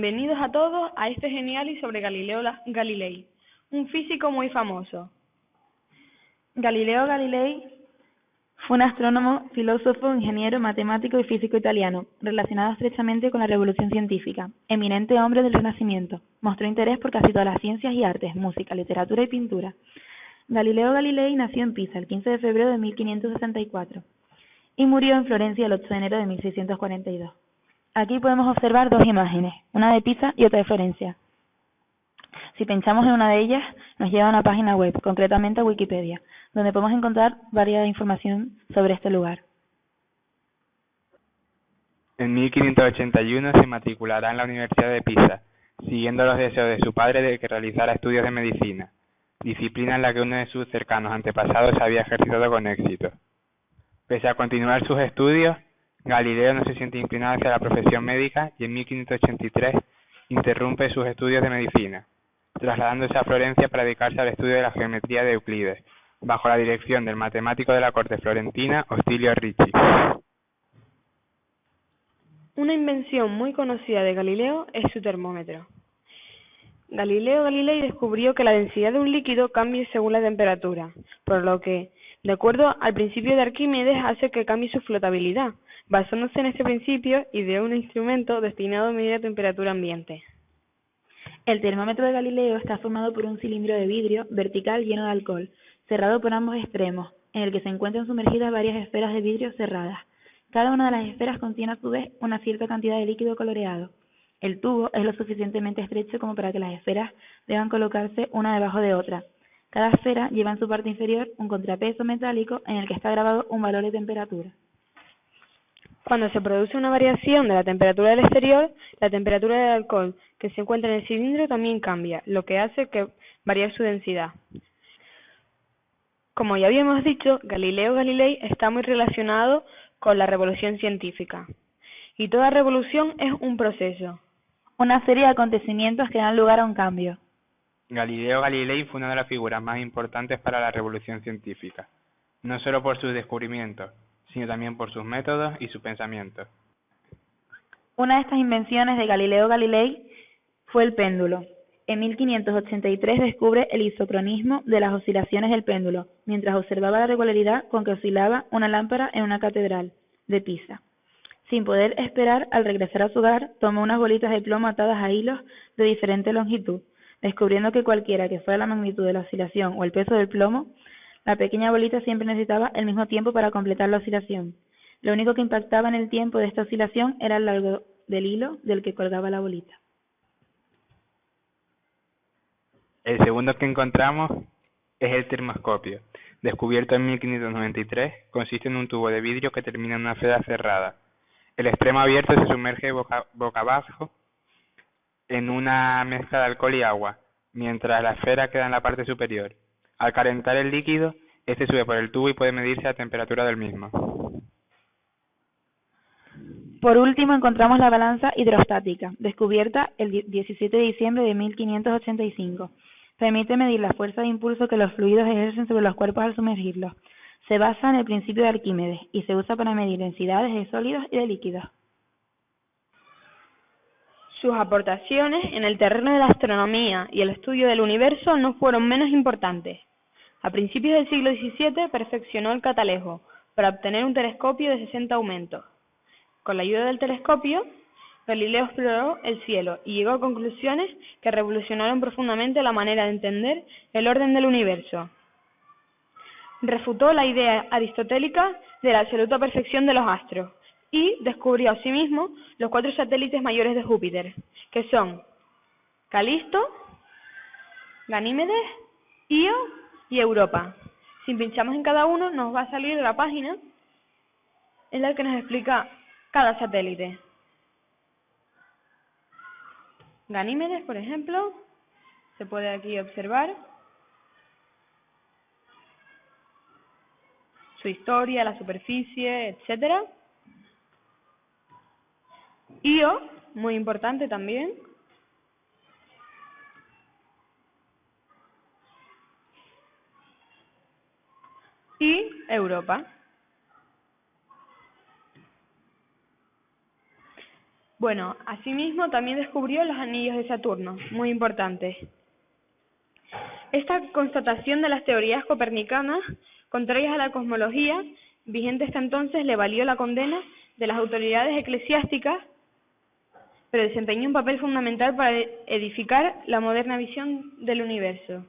Bienvenidos a todos a este genial y sobre Galileo Galilei, un físico muy famoso. Galileo Galilei fue un astrónomo, filósofo, ingeniero, matemático y físico italiano, relacionado estrechamente con la revolución científica, eminente hombre del Renacimiento. Mostró interés por casi todas las ciencias y artes, música, literatura y pintura. Galileo Galilei nació en Pisa el 15 de febrero de 1564 y murió en Florencia el 8 de enero de 1642. Aquí podemos observar dos imágenes, una de Pisa y otra de Florencia. Si pinchamos en una de ellas, nos lleva a una página web, concretamente a Wikipedia, donde podemos encontrar variada información sobre este lugar. En 1581 se matriculará en la Universidad de Pisa, siguiendo los deseos de su padre de que realizara estudios de medicina, disciplina en la que uno de sus cercanos antepasados había ejercitado con éxito. Pese a continuar sus estudios, Galileo no se siente inclinado hacia la profesión médica y en 1583 interrumpe sus estudios de medicina, trasladándose a Florencia para dedicarse al estudio de la geometría de Euclides, bajo la dirección del matemático de la corte florentina Ostilio Ricci. Una invención muy conocida de Galileo es su termómetro. Galileo Galilei descubrió que la densidad de un líquido cambia según la temperatura, por lo que, de acuerdo al principio de Arquímedes, hace que cambie su flotabilidad. Basándose en este principio, ideó un instrumento destinado a medir la temperatura ambiente. El termómetro de Galileo está formado por un cilindro de vidrio vertical lleno de alcohol, cerrado por ambos extremos, en el que se encuentran sumergidas varias esferas de vidrio cerradas. Cada una de las esferas contiene a su vez una cierta cantidad de líquido coloreado. El tubo es lo suficientemente estrecho como para que las esferas deban colocarse una debajo de otra. Cada esfera lleva en su parte inferior un contrapeso metálico en el que está grabado un valor de temperatura. Cuando se produce una variación de la temperatura del exterior, la temperatura del alcohol que se encuentra en el cilindro también cambia, lo que hace que variar su densidad. Como ya habíamos dicho, Galileo Galilei está muy relacionado con la revolución científica. Y toda revolución es un proceso. Una serie de acontecimientos que dan lugar a un cambio. Galileo Galilei fue una de las figuras más importantes para la revolución científica, no solo por sus descubrimientos, sino también por sus métodos y su pensamiento. Una de estas invenciones de Galileo Galilei fue el péndulo. En 1583 descubre el isocronismo de las oscilaciones del péndulo, mientras observaba la regularidad con que oscilaba una lámpara en una catedral de Pisa. Sin poder esperar, al regresar a su hogar, tomó unas bolitas de plomo atadas a hilos de diferente longitud, descubriendo que cualquiera que fuera la magnitud de la oscilación o el peso del plomo, la pequeña bolita siempre necesitaba el mismo tiempo para completar la oscilación. Lo único que impactaba en el tiempo de esta oscilación era el largo del hilo del que colgaba la bolita. El segundo que encontramos es el termoscopio. Descubierto en 1593, consiste en un tubo de vidrio que termina en una esfera cerrada. El extremo abierto se sumerge boca abajo en una mezcla de alcohol y agua, mientras la esfera queda en la parte superior. Al calentar el líquido, este sube por el tubo y puede medirse la temperatura del mismo. Por último, encontramos la balanza hidrostática, descubierta el 17 de diciembre de 1585. Permite medir la fuerza de impulso que los fluidos ejercen sobre los cuerpos al sumergirlos. Se basa en el principio de Arquímedes y se usa para medir densidades de sólidos y de líquidos. Sus aportaciones en el terreno de la astronomía y el estudio del universo no fueron menos importantes. A principios del siglo XVII perfeccionó el catalejo para obtener un telescopio de 60 aumentos. Con la ayuda del telescopio, Galileo exploró el cielo y llegó a conclusiones que revolucionaron profundamente la manera de entender el orden del universo. Refutó la idea aristotélica de la absoluta perfección de los astros y descubrió asimismo los 4 satélites mayores de Júpiter, que son Calisto, Ganímedes, Io y Europa. Si pinchamos en cada uno, nos va a salir la página en la que nos explica cada satélite. Ganímedes, por ejemplo, se puede aquí observar su historia, la superficie, etcétera. Io, muy importante también. Y Europa. Bueno, asimismo también descubrió los anillos de Saturno, muy importantes. Esta constatación de las teorías copernicanas, contrarias a la cosmología vigente hasta entonces, le valió la condena de las autoridades eclesiásticas, pero desempeñó un papel fundamental para edificar la moderna visión del universo.